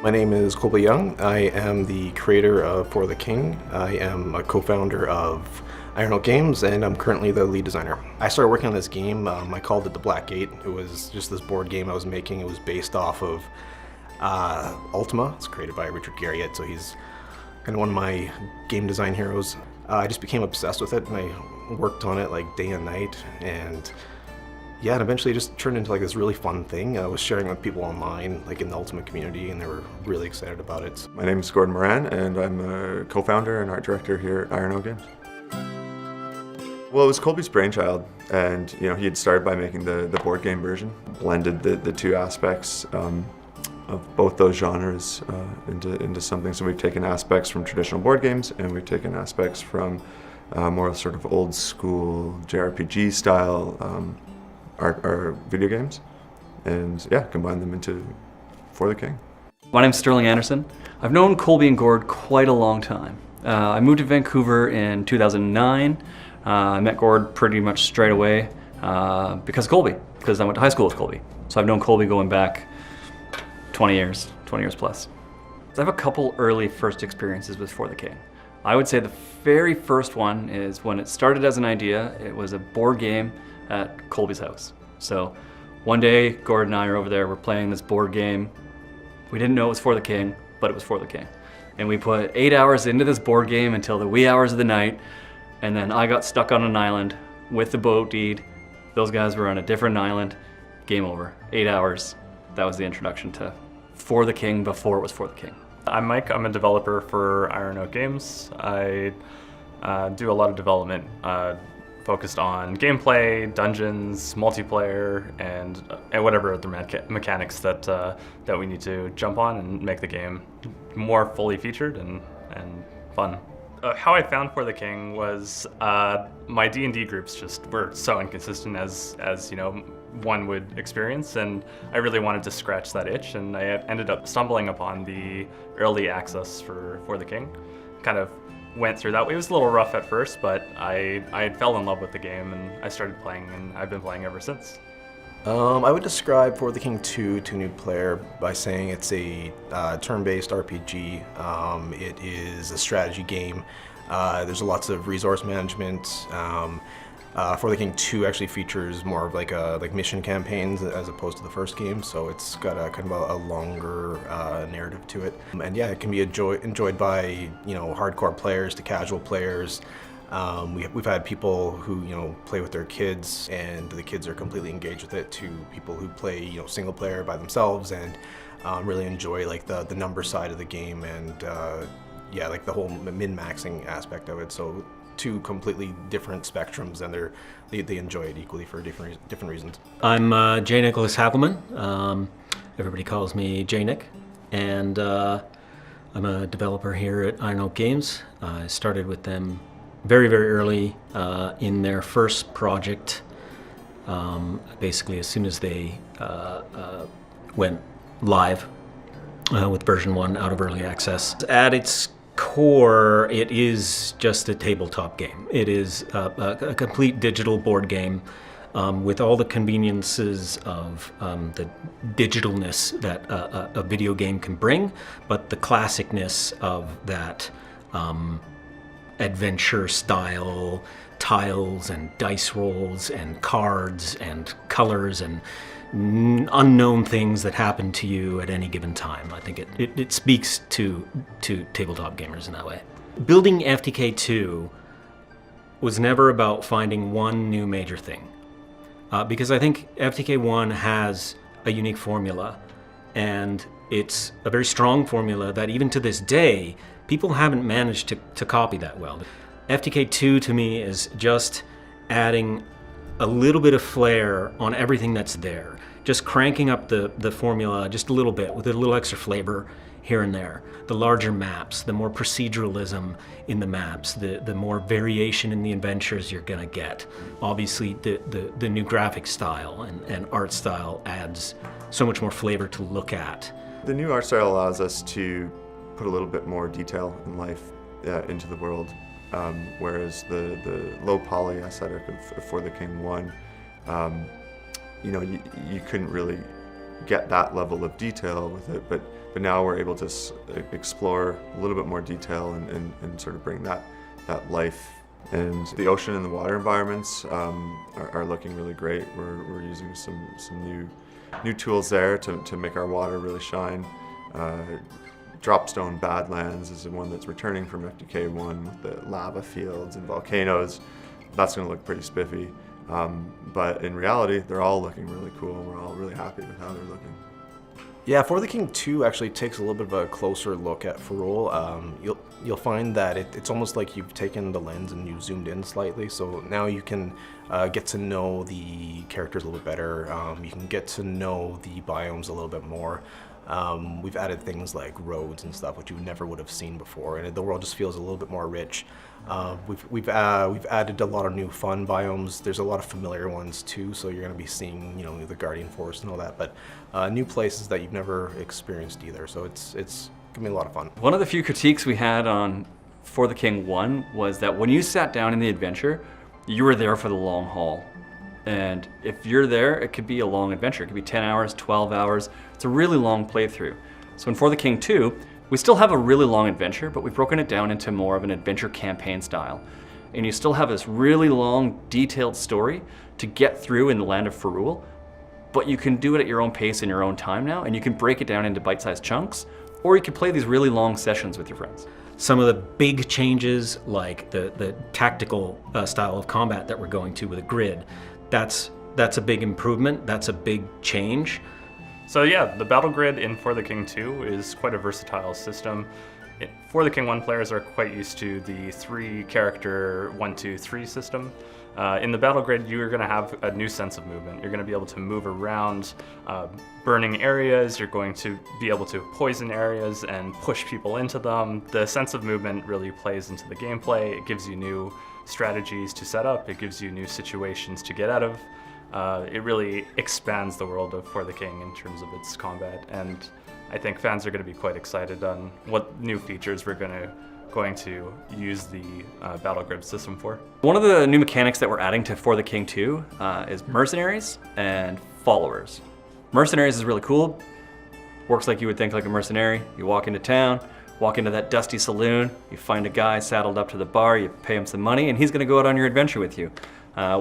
My name is Colby Young. I am the creator of For the King. I am a co-founder of Iron Oak Games, and I'm currently the lead designer. I started working on this game. I called it the Black Gate. It was just this board game I was making. It was based off of Ultima. It's created by Richard Garriott, so he's kind of one of my game design heroes. I just became obsessed with it, and I worked on it like day and night, and yeah, and eventually it just turned into like this really fun thing. I was sharing with people online, like in the Ultima community, and they were really excited about it. My name is Gordon Moran, and I'm a co-founder and art director here at Iron Oak Games. Well, it was Colby's brainchild, and he had started by making the board game version, blended the two aspects of both those genres into something. So we've taken aspects from traditional board games, and we've taken aspects from more sort of old school JRPG style our video games, and yeah, combine them into For the King. My name's Sterling Anderson. I've known Colby and Gord quite a long time. I moved to Vancouver in 2009. I met Gord pretty much straight away because of Colby, because I went to high school with Colby. So I've known Colby going back 20 years plus. I have a couple early first experiences with For the King. I would say the very first one is when it started as an idea. It was a board game at Colby's house. So one day, Gord and I are over there, we're playing this board game. We didn't know it was For the King, but it was For the King. And we put 8 hours into this board game until the wee hours of the night, and then I got stuck on an island with the boat deed. Those guys were on a different island. Game over. 8 hours. That was the introduction to For the King before it was For the King. I'm Mike. I'm a developer for Iron Oak Games. I do a lot of development focused on gameplay, dungeons, multiplayer, and whatever other mechanics that we need to jump on and make the game more fully featured and fun. How I found For the King was my D&D groups just were so inconsistent as one would experience, and I really wanted to scratch that itch, and I ended up stumbling upon the early access for the King. Kind of went through that way. It was a little rough at first, but I fell in love with the game, and I started playing, and I've been playing ever since. I would describe For the King 2 to a new player by saying it's a turn-based RPG. It is a strategy game. There's lots of resource management. For the King 2 actually features more of like mission campaigns as opposed to the first game, so it's got a kind of a longer narrative to it. And yeah, it can be enjoyed by hardcore players to casual players. We've had people who play with their kids, and the kids are completely engaged with it, to people who play single player by themselves and really enjoy like the number side of the game, and yeah, like the whole min-maxing aspect of it. So two completely different spectrums, and they enjoy it equally for different reasons. I'm J. Nicholas Havelman. Everybody calls me J. Nick, and I'm a developer here at Iron Oak Games. I started with them very, very early in their first project, basically as soon as they went live with version 1 out of early access. At its core, it is just a tabletop game. It is a complete digital board game with all the conveniences of the digitalness that a video game can bring, but the classicness of that adventure style tiles and dice rolls and cards and colors and unknown things that happen to you at any given time. I think it speaks to tabletop gamers in that way. Building FTK 2 was never about finding one new major thing, because I think FTK 1 has a unique formula, and it's a very strong formula that even to this day people haven't managed to copy that well. FTK 2 to me is just adding a little bit of flair on everything that's there. Just cranking up the formula just a little bit with a little extra flavor here and there. The larger maps, the more proceduralism in the maps, the more variation in the adventures you're gonna get. Obviously the new graphic style and art style adds so much more flavor to look at. The new art style allows us to put a little bit more detail and life into the world, whereas the low poly aesthetic of For the King 1, you couldn't really get that level of detail with it, but now we're able to explore a little bit more detail and sort of bring that life. And the ocean and the water environments are looking really great. We're using some new tools there to make our water really shine. Dropstone Badlands is the one that's returning from FDK1 with the lava fields and volcanoes. That's going to look pretty spiffy. But in reality, they're all looking really cool. We're all really happy with how they're looking. Yeah, For the King 2 actually takes a little bit of a closer look at Ferrule. You'll find that it's almost like you've taken the lens and you've zoomed in slightly, so now you can get to know the characters a little bit better. You can get to know the biomes a little bit more. We've added things like roads and stuff, which you never would have seen before, and the world just feels a little bit more rich. We've added a lot of new fun biomes. There's a lot of familiar ones too, so you're going to be seeing, the Guardian Forest and all that, but new places that you've never experienced either. So it's going to be a lot of fun. One of the few critiques we had on For the King 1 was that when you sat down in the adventure, you were there for the long haul. And if you're there, it could be a long adventure. It could be 10 hours, 12 hours. It's a really long playthrough. So in For the King 2, we still have a really long adventure, but we've broken it down into more of an adventure campaign style. And you still have this really long, detailed story to get through in the land of Ferrule, but you can do it at your own pace in your own time now, and you can break it down into bite-sized chunks, or you can play these really long sessions with your friends. Some of the big changes, like the tactical style of combat that we're going to with a grid, that's a big improvement. That's a big change. So yeah, the battle grid in For the King 2 is quite a versatile system. For the King 1 players are quite used to the 3-character 1-2-3 system. In the battle grid, you are going to have a new sense of movement. You're going to be able to move around burning areas. You're going to be able to poison areas and push people into them. The sense of movement really plays into the gameplay. It gives you new strategies to set up. It gives you new situations to get out of. It really expands the world of For the King in terms of its combat, and I think fans are going to be quite excited on what new features we're going to use the battle grid system for. One of the new mechanics that we're adding to For the King 2 is mercenaries and followers. Mercenaries is really cool. Works like you would think like a mercenary. You walk into town, walk into that dusty saloon, you find a guy saddled up to the bar, you pay him some money, and he's going to go out on your adventure with you.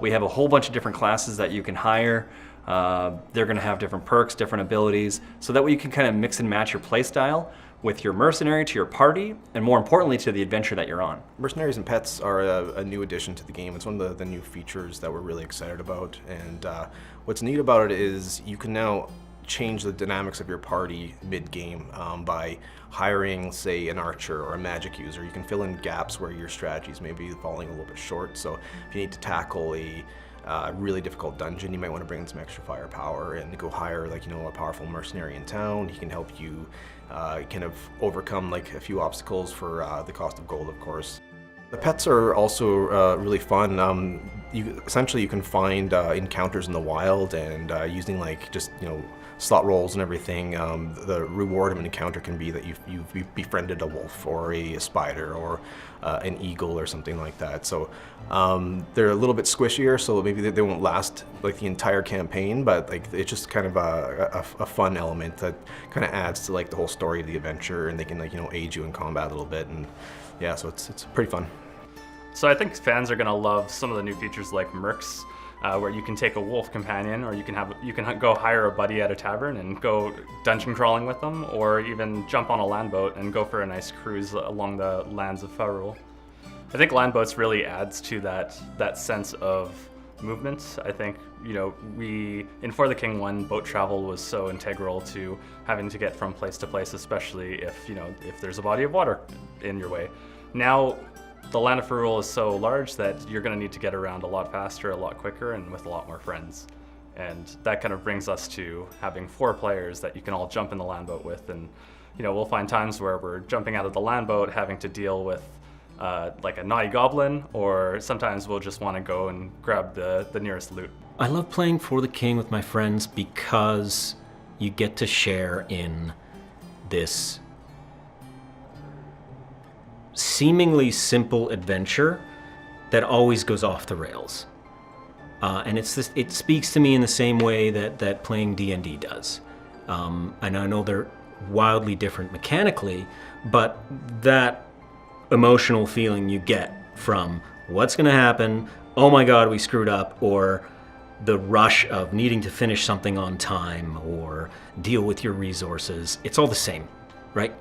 We have a whole bunch of different classes that you can hire. They're going to have different perks, different abilities, so that way you can kind of mix and match your play style with your mercenary to your party, and more importantly to the adventure that you're on. Mercenaries and pets are a new addition to the game. It's one of the new features that we're really excited about, and what's neat about it is you can now change the dynamics of your party mid-game by hiring, say, an archer or a magic user. You can fill in gaps where your strategies may be falling a little bit short. So if you need to tackle a really difficult dungeon, you might want to bring in some extra firepower and go hire, like, a powerful mercenary in town. He can help you kind of overcome like a few obstacles for the cost of gold, of course. The pets are also really fun. Essentially you can find encounters in the wild, and using like just slot rolls and everything, the reward of an encounter can be that you've befriended a wolf or a spider or an eagle or something like that. So they're a little bit squishier, so maybe they won't last like the entire campaign, but like it's just kind of a fun element that kind of adds to like the whole story of the adventure, and they can like aid you in combat a little bit, and yeah, so it's pretty fun. So I think fans are going to love some of the new features like mercs, where you can take a wolf companion, or you can go hire a buddy at a tavern and go dungeon crawling with them, or even jump on a land boat and go for a nice cruise along the lands of Ferrule. I think land boats really adds to that sense of movement. I think in For the King 1, boat travel was so integral to having to get from place to place, especially if there's a body of water in your way. Now the land of Ferrule is so large that you're going to need to get around a lot faster, a lot quicker, and with a lot more friends. And that kind of brings us to having 4 players that you can all jump in the land boat with. And we'll find times where we're jumping out of the land boat having to deal with like a naughty goblin, or sometimes we'll just want to go and grab the nearest loot. I love playing For the King with my friends because you get to share in this seemingly simple adventure that always goes off the rails. And it speaks to me in the same way that playing D&D does. And I know they're wildly different mechanically, but that emotional feeling you get from what's going to happen, oh my god, we screwed up, or the rush of needing to finish something on time or deal with your resources, it's all the same, right?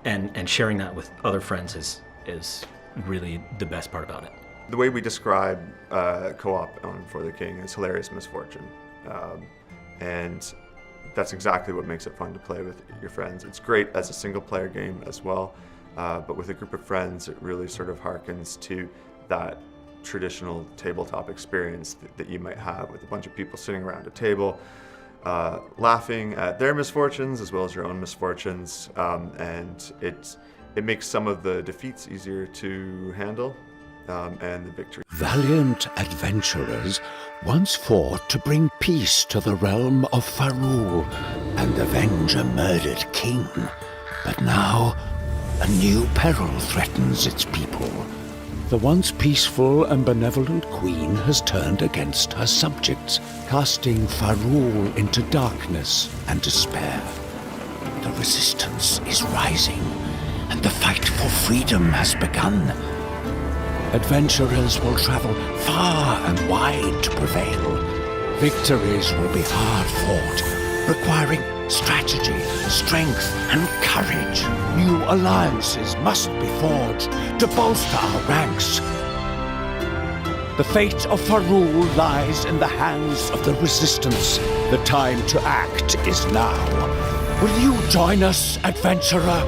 And sharing that with other friends is really the best part about it. The way we describe co-op on For the King is hilarious misfortune. And that's exactly what makes it fun to play with your friends. It's great as a single player game as well, but with a group of friends, it really sort of harkens to that traditional tabletop experience that you might have with a bunch of people sitting around a table, laughing at their misfortunes as well as your own misfortunes, and it makes some of the defeats easier to handle, and the victory. Valiant adventurers once fought to bring peace to the realm of Farul and avenge a murdered king. But now, a new peril threatens its people. The once peaceful and benevolent queen has turned against her subjects, casting Farul into darkness and despair. The resistance is rising, and the fight for freedom has begun. Adventurers will travel far and wide to prevail. Victories will be hard fought, requiring strategy, strength, and courage. New alliances must be forged to bolster our ranks. The fate of Farul lies in the hands of the Resistance. The time to act is now. Will you join us, adventurer?